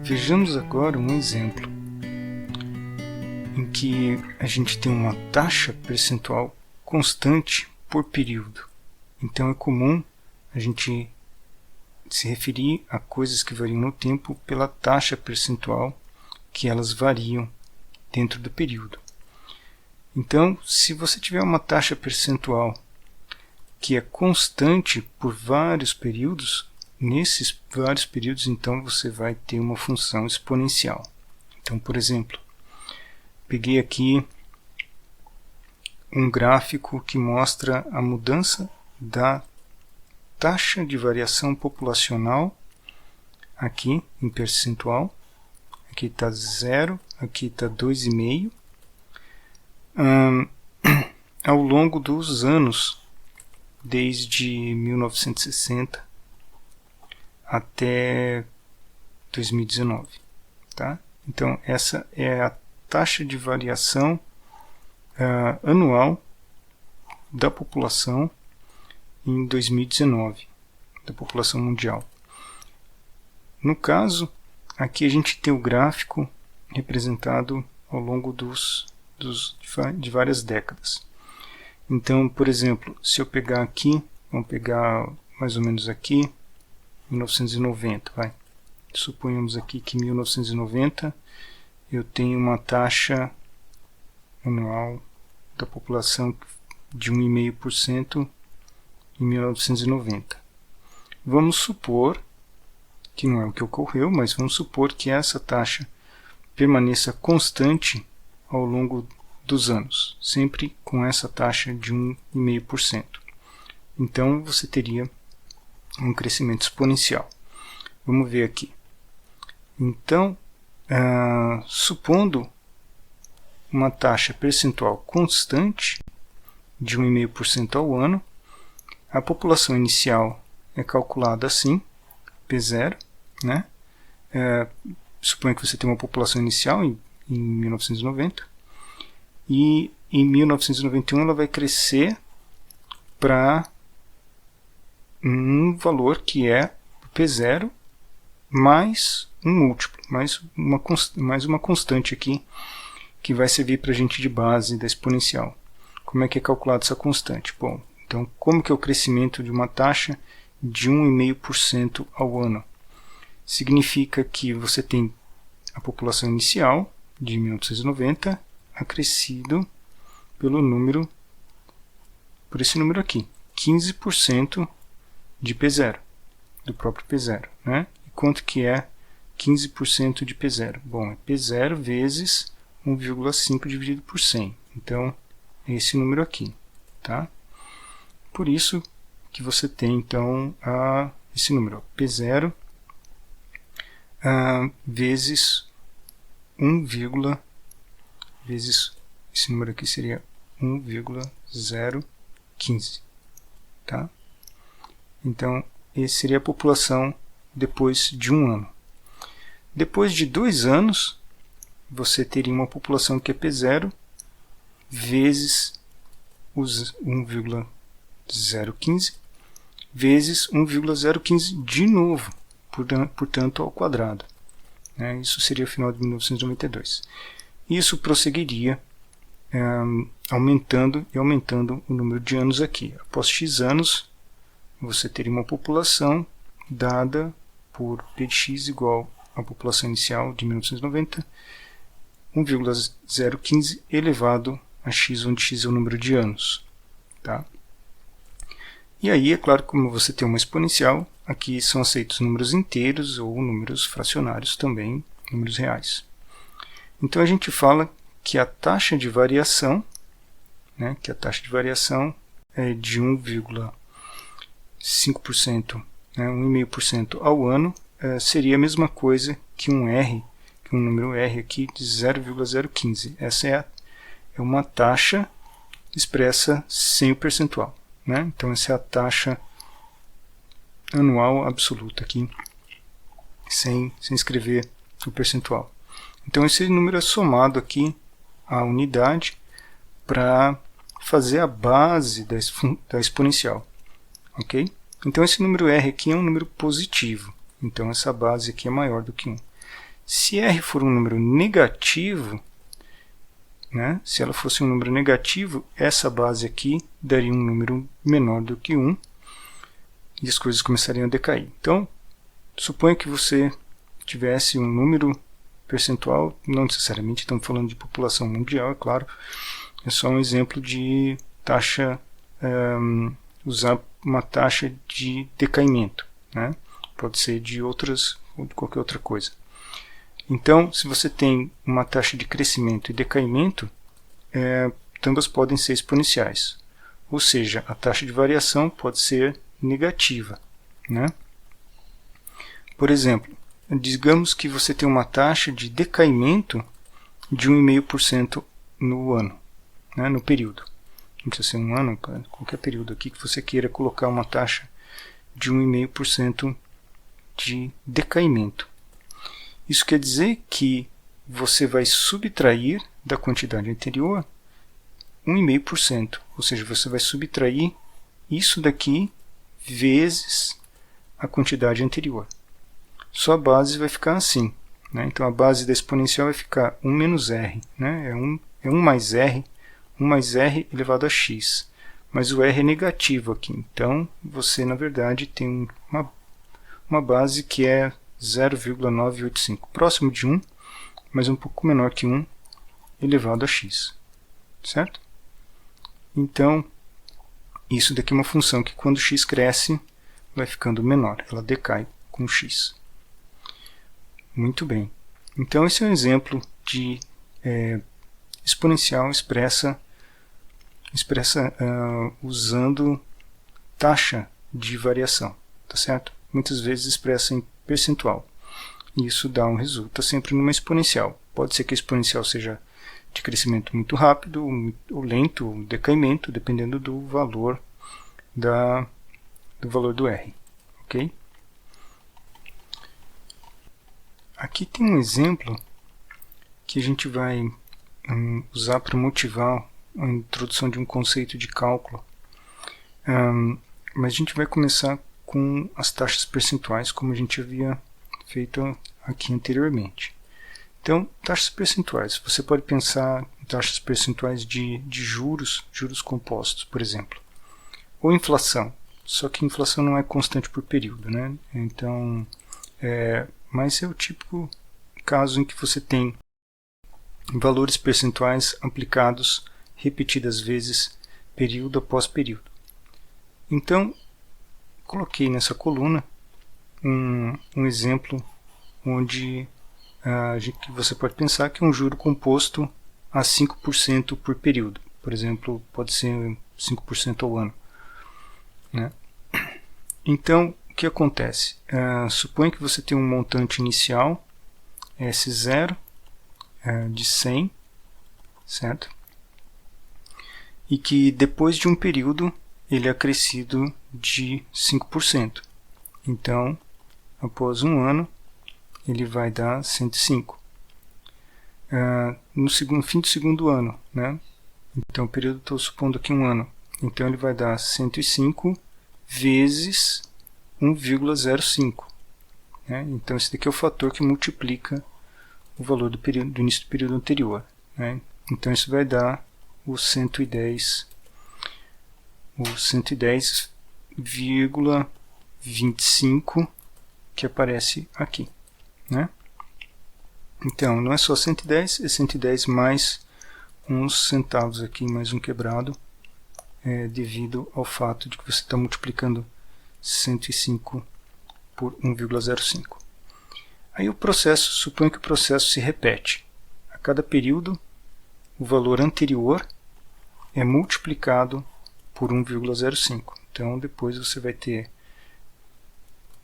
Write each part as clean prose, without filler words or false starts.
Vejamos agora um exemplo em que a gente tem uma taxa percentual constante por período. Então é comum a gente se referir a coisas que variam no tempo pela taxa percentual que elas variam dentro do período. Então, se você tiver uma taxa percentual que é constante por vários períodos, nesses vários períodos, então, você vai ter uma função exponencial. Então, por exemplo, peguei aqui um gráfico que mostra a mudança da taxa de variação populacional, aqui em percentual. Aqui está 0, aqui está 2,5. Ao longo dos anos, desde 1960 até 2019. Tá? Então, essa é a taxa de variação anual da população em 2019, da população mundial. No caso, aqui a gente tem o gráfico representado ao longo de várias décadas. Então, por exemplo, se eu pegar aqui, vamos pegar mais ou menos aqui, 1990, vai. Suponhamos aqui que em 1990 eu tenho uma taxa anual da população de 1,5% em 1990. Vamos supor que não é o que ocorreu, mas vamos supor que essa taxa permaneça constante ao longo dos anos, sempre com essa taxa de 1,5%. Então, você teria um crescimento exponencial. Vamos ver aqui. Então, supondo uma taxa percentual constante de 1,5% ao ano, a população inicial é calculada assim, P0, né? Suponha que você tem uma população inicial em 1990, e em 1991 ela vai crescer para um valor que é P0 mais um múltiplo, mais uma constante aqui, que vai servir para a gente de base da exponencial. Como é que é calculada essa constante? Bom, então, como que é o crescimento de uma taxa de 1,5% ao ano? Significa que você tem a população inicial de 1990 acrescido por esse número aqui, 15% de P0, do próprio P0. Né? E quanto que é 15% de P0? Bom, é P0 vezes 1,5 dividido por 100. Então, é esse número aqui. Tá? Por isso que você tem, então, esse número, P0 vezes 1, vezes esse número aqui seria 1,015. Tá? Então, essa seria a população depois de um ano. Depois de 2 anos, você teria uma população que é P0 vezes os 1,015 vezes 1,015 de novo, portanto ao quadrado. Isso seria o final de 1992. Isso prosseguiria aumentando e aumentando o número de anos aqui. Após X anos, você teria uma população dada por P de X igual à população inicial de 1990, 1,015 elevado a X, onde X é o número de anos. Tá? E aí, é claro, como você tem uma exponencial, aqui são aceitos números inteiros ou números fracionários também, números reais. Então a gente fala que a taxa de variação, é de 1,5%, 1,5% ao ano, seria a mesma coisa que um número R aqui de 0,015. Essa é uma taxa expressa sem o percentual. Então essa é a taxa anual absoluta aqui, sem escrever o percentual. Então esse número é somado aqui à unidade para fazer a base da exponencial. Ok? Então esse número R aqui é um número positivo. Então essa base aqui é maior do que 1. Se R for um número negativo, né, se ela fosse um número negativo, essa base aqui daria um número menor do que 1 e as coisas começariam a decair. Então, suponha que você tivesse um número percentual, não necessariamente estamos falando de população mundial, é claro, é só um exemplo de taxa, usar uma taxa de decaimento, né? Pode ser de outras ou de qualquer outra coisa. Então, se você tem uma taxa de crescimento e decaimento, ambas podem ser exponenciais. Ou seja, a taxa de variação pode ser negativa, né? Por exemplo, digamos que você tem uma taxa de decaimento de 1,5% no ano, né, no período. Não precisa ser um ano, qualquer período aqui que você queira colocar uma taxa de 1,5% de decaimento. Isso quer dizer que você vai subtrair da quantidade anterior 1,5%, ou seja, você vai subtrair isso daqui vezes a quantidade anterior. Sua base vai ficar assim, né? Então a base da exponencial vai ficar 1 menos r, né? É 1 mais r, 1 mais r elevado a x. Mas o r é negativo aqui, então você na verdade tem uma base que é 0,985, próximo de 1, mas um pouco menor que 1 elevado a x, certo? Então, isso daqui é uma função que quando x cresce, vai ficando menor, ela decai com x. Muito bem. Então, esse é um exemplo de exponencial expressa usando taxa de variação, tá certo? Muitas vezes expressa em percentual. E isso dá um resultado sempre numa exponencial. Pode ser que a exponencial seja de crescimento muito rápido ou lento, ou decaimento, dependendo do valor do R. Ok? Aqui tem um exemplo que a gente vai usar para motivar a introdução de um conceito de cálculo. Mas a gente vai começar com as taxas percentuais, como a gente havia feito aqui anteriormente. Então, taxas percentuais. Você pode pensar em taxas percentuais de juros compostos, por exemplo. Ou inflação. Só que inflação não é constante por período, né? Então, mas é o típico caso em que você tem valores percentuais aplicados repetidas vezes, período após período. Então, coloquei nessa coluna um exemplo onde você pode pensar que é um juro composto a 5% por período. Por exemplo, pode ser 5% ao ano, né? Então, o que acontece? Suponha que você tem um montante inicial, S0, de 100, certo? E que depois de um período ele é acrescido de 5%. Então, após um ano, ele vai dar 105. No fim do segundo ano, né? Então, o período, estou supondo aqui um ano. Então, ele vai dar 105 vezes 1,05. Né? Então, esse daqui é o fator que multiplica o valor do início do período anterior. Né? Então, isso vai dar o 110,25 que aparece aqui. Né? Então, não é só 110, é 110 mais uns centavos aqui, mais um quebrado, devido ao fato de que você está multiplicando 105 por 1,05. Aí o processo, suponha que o processo se repete. A cada período, o valor anterior é multiplicado por 1,05. Então, depois você vai ter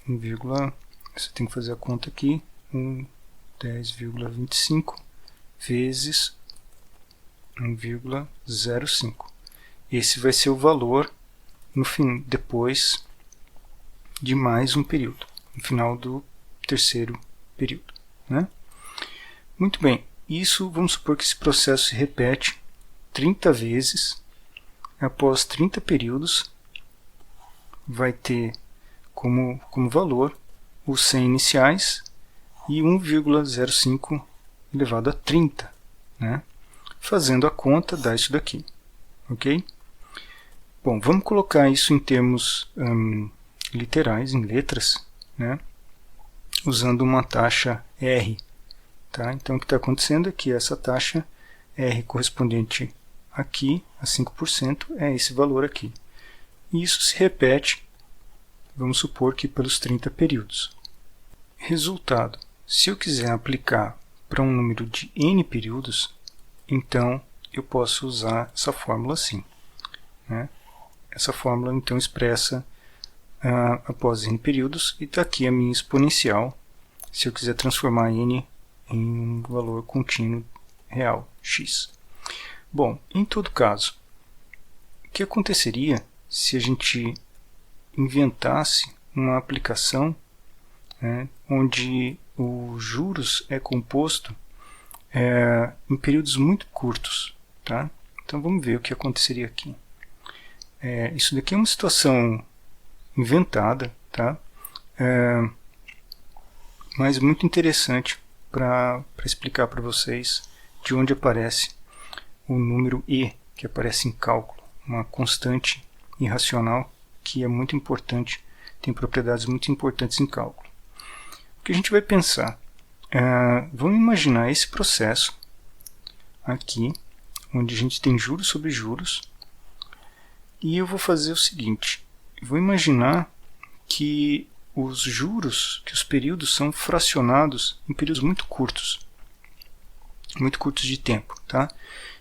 você tem que fazer a conta aqui, 10,25 vezes 1,05. Esse vai ser o valor no fim, depois de mais um período, no final do terceiro período. Né? Muito bem, isso, vamos supor que esse processo se repete 30 vezes. Após 30 períodos, vai ter como valor os 100 iniciais e 1,05 elevado a 30, né? Fazendo a conta dá isso daqui, ok? Bom, vamos colocar isso em termos literais, em letras, né? Usando uma taxa R. Tá? Então o que está acontecendo é que essa taxa R correspondente aqui a 5% é esse valor aqui. E isso se repete, vamos supor que pelos 30 períodos. Resultado, se eu quiser aplicar para um número de n períodos, então eu posso usar essa fórmula assim, né? Essa fórmula então expressa após n períodos, e está aqui a minha exponencial, se eu quiser transformar n em um valor contínuo real, x. Bom, em todo caso, o que aconteceria se a gente inventasse uma aplicação, né, onde os juros é composto em períodos muito curtos, tá? Então vamos ver o que aconteceria aqui. Isso daqui é uma situação inventada, tá? Mas muito interessante para explicar para vocês de onde aparece o número e, que aparece em cálculo, uma constante irracional que é muito importante, tem propriedades muito importantes em cálculo. O que a gente vai pensar? Vamos imaginar esse processo aqui, onde a gente tem juros sobre juros, e eu vou fazer o seguinte, eu vou imaginar que os juros, que os períodos são fracionados em períodos muito curtos de tempo, tá?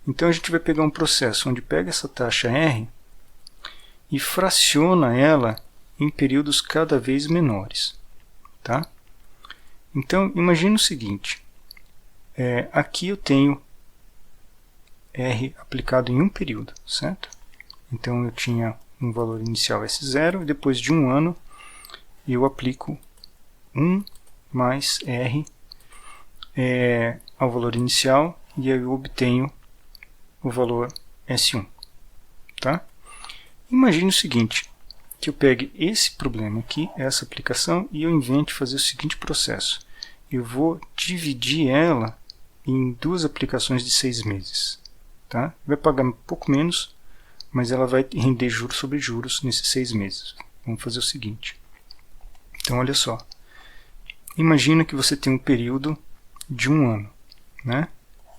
Então a gente vai pegar um processo onde pega essa taxa R e fraciona ela em períodos cada vez menores, tá? Então imagine o seguinte, aqui eu tenho R aplicado em um período, certo? Então eu tinha um valor inicial S0 e depois de um ano eu aplico 1 mais R ao valor inicial e eu obtenho o valor S1. Tá? Imagine o seguinte, que eu pegue esse problema aqui, essa aplicação, e eu invente fazer o seguinte processo. Eu vou dividir ela em duas aplicações de 6 meses. Tá? Vai pagar um pouco menos, mas ela vai render juros sobre juros nesses 6 meses. Vamos fazer o seguinte. Então, olha só. Imagina que você tem um período de um ano, né?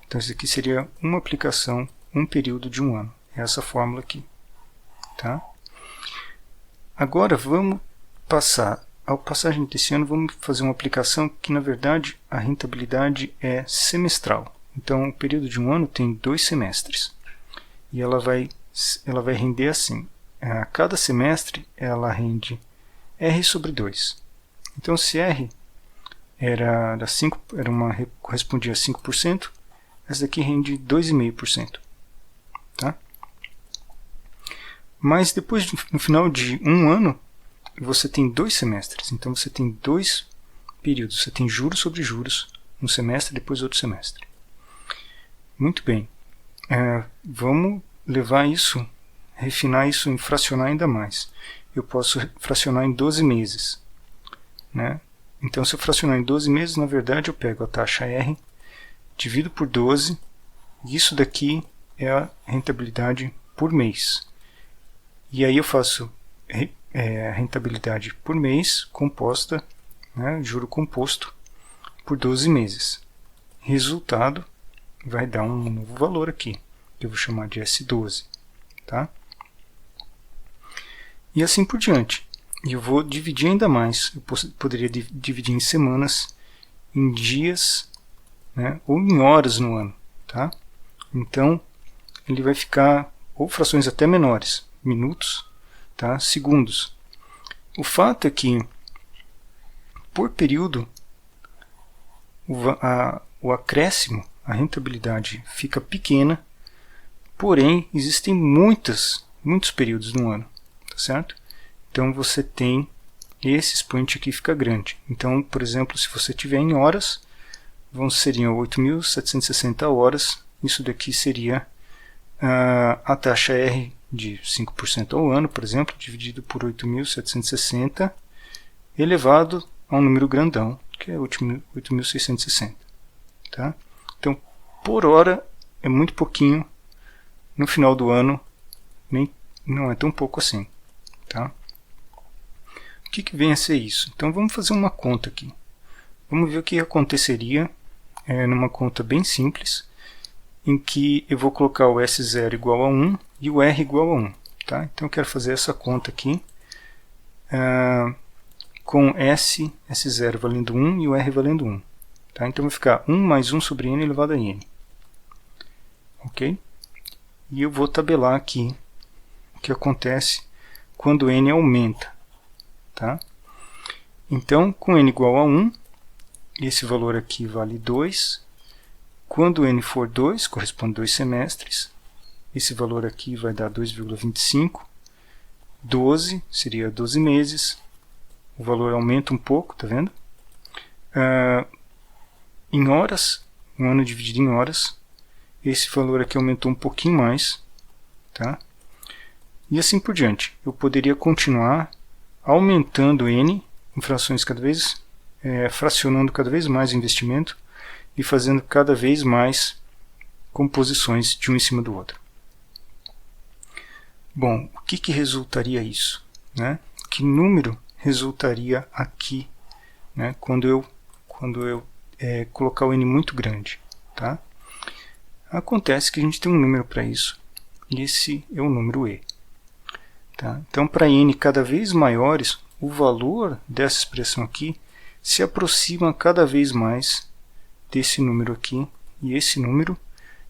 Então, isso aqui seria uma aplicação, um período de um ano. É essa fórmula aqui. Tá? Agora, vamos passar. Ao passagem desse ano, vamos fazer uma aplicação que, na verdade, a rentabilidade é semestral. Então, o período de um ano tem 2 semestres. E ela vai render assim. A cada semestre, ela rende R sobre 2. Então, se R correspondia a 5%, essa daqui rende 2,5%. Tá? Mas depois, no final de um ano, você tem 2 semestres. Então, você tem 2 períodos. Você tem juros sobre juros, um semestre, depois outro semestre. Muito bem. Vamos levar isso, refinar isso em fracionar ainda mais. Eu posso fracionar em 12 meses. Né? Então, se eu fracionar em 12 meses, na verdade, eu pego a taxa R, divido por 12, e isso daqui é a rentabilidade por mês. E aí eu faço a rentabilidade por mês composta, né, juro composto, por 12 meses. Resultado vai dar um novo valor aqui, que eu vou chamar de S12. Tá? E assim por diante. E eu vou dividir ainda mais. Eu poderia dividir em semanas, em dias, né, ou em horas no ano. Tá? Então, ele vai ficar, ou frações até menores, minutos, tá? Segundos. O fato é que, por período, o acréscimo, a rentabilidade fica pequena, porém, existem muitos períodos no ano. Tá certo? Então você tem esse expoente aqui fica grande. Então, por exemplo, se você tiver em horas, seriam 8.760 horas. Isso daqui seria a taxa R de 5% ao ano, por exemplo, dividido por 8.760, elevado a um número grandão, que que é 8.660. Tá? Então, por hora é muito pouquinho. No final do ano, não é tão pouco assim. Tá? O que vem a ser isso? Então, vamos fazer uma conta aqui. Vamos ver o que aconteceria numa conta bem simples, em que eu vou colocar o S0 igual a 1 e o R igual a 1. Tá? Então, eu quero fazer essa conta aqui com S0 valendo 1 e o R valendo 1. Tá? Então, vai ficar 1 mais 1 sobre N elevado a N. Ok? E eu vou tabelar aqui o que acontece quando N aumenta. Tá? Então, com N igual a 1, esse valor aqui vale 2. Quando N for 2, corresponde a 2 semestres. Esse valor aqui vai dar 2,25. 12 seria 12 meses. O valor aumenta um pouco, tá vendo? Em horas, um ano dividido em horas, esse valor aqui aumentou um pouquinho mais. Tá? E assim por diante. Eu poderia continuar aumentando N em frações cada vez, fracionando cada vez mais o investimento e fazendo cada vez mais composições de um em cima do outro. Bom, o que resultaria isso? Né? Que número resultaria aqui, né, quando eu colocar o N muito grande? Tá? Acontece que a gente tem um número para isso, e esse é o número E. Tá? Então, para N cada vez maiores, o valor dessa expressão aqui se aproxima cada vez mais desse número aqui, e esse número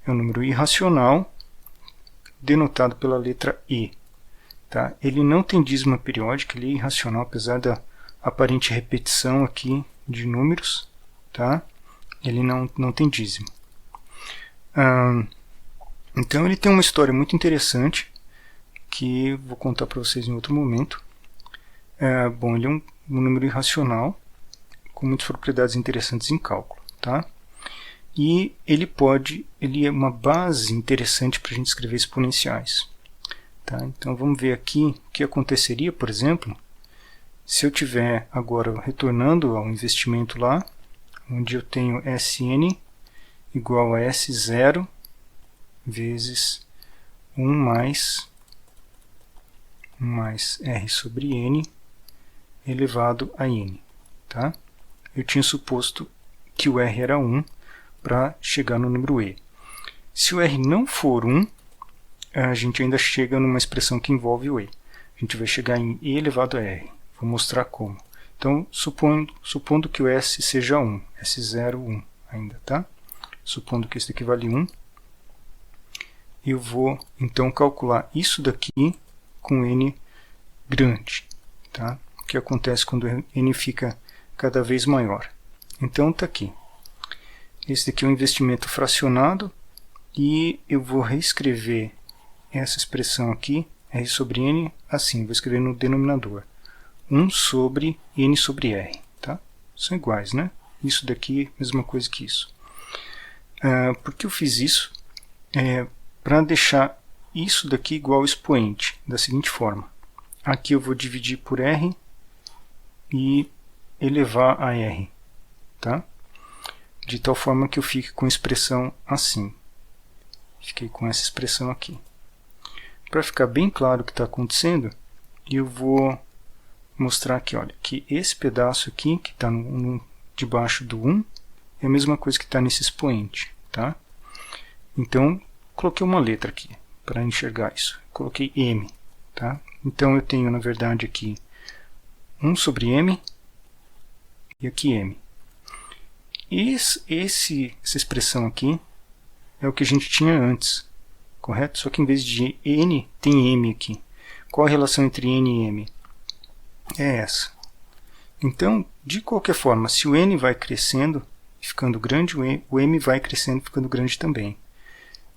é um número irracional, denotado pela letra E. Tá? Ele não tem dízima periódica, ele é irracional, apesar da aparente repetição aqui de números. Tá? Ele não tem dízimo. Então ele tem uma história muito interessante, que vou contar para vocês em outro momento. Bom, ele é um número irracional, com muitas propriedades interessantes em cálculo. Tá? E ele é uma base interessante para a gente escrever exponenciais. Tá? Então vamos ver aqui o que aconteceria, por exemplo, se eu tiver agora retornando ao investimento lá, onde eu tenho Sn igual a S0 vezes 1 mais R sobre N elevado a N. Tá? Eu tinha suposto que o R era 1 para chegar no número E. Se o R não for 1, a gente ainda chega numa expressão que envolve o E. A gente vai chegar em E elevado a R. Vou mostrar como. Então, supondo que o S seja 1, S0, 1 ainda, tá? Supondo que esse daqui vale 1, eu vou então calcular isso daqui com N grande. Tá? O que acontece quando N fica cada vez maior. Então, está aqui. Esse daqui é um investimento fracionado, e eu vou reescrever essa expressão aqui, R sobre N, assim, vou escrever no denominador. 1 sobre N sobre R. Tá? São iguais, né? Isso daqui, mesma coisa que isso. Por que eu fiz isso? Para deixar isso daqui igual ao expoente, da seguinte forma. Aqui eu vou dividir por R e elevar a R. Tá? De tal forma que eu fique com a expressão assim. Fiquei com essa expressão aqui. Para ficar bem claro o que está acontecendo, eu vou mostrar aqui, olha, que esse pedaço aqui, que está debaixo do 1, é a mesma coisa que está nesse expoente. Tá? Então, coloquei uma letra aqui para enxergar isso. Coloquei M. Tá? Então, eu tenho, na verdade, aqui 1 sobre M e aqui M. Essa expressão aqui é o que a gente tinha antes, correto? Só que em vez de N, tem M aqui. Qual a relação entre N e M? É essa. Então, de qualquer forma, se o N vai crescendo e ficando grande, o M vai crescendo e ficando grande também.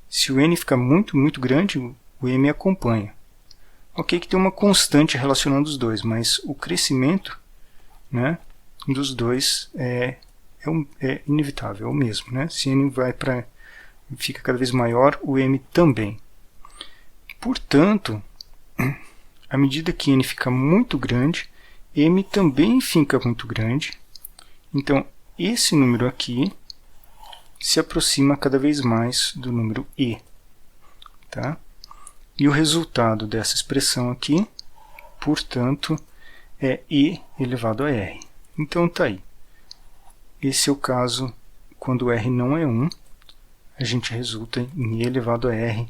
Se o N ficar muito, muito grande, o M acompanha. Ok que tem uma constante relacionando os dois, mas o crescimento, né, dos dois é inevitável, é o mesmo. Né? Se N fica cada vez maior, o M também. Portanto, à medida que N fica muito grande, M também fica muito grande, Então, esse número aqui se aproxima cada vez mais do número e. Tá? E o resultado dessa expressão aqui, portanto, é e elevado a r. Então, está aí. Esse é o caso quando r não é 1, a gente resulta em e elevado a r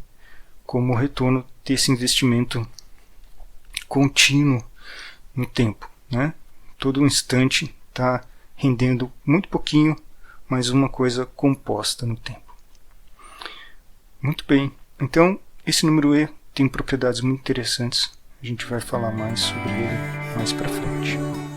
como retorno desse investimento contínuo no tempo, né? Todo instante está rendendo muito pouquinho, mas uma coisa composta no tempo. Muito bem, então esse número e tem propriedades muito interessantes, a gente vai falar mais sobre ele mais para frente.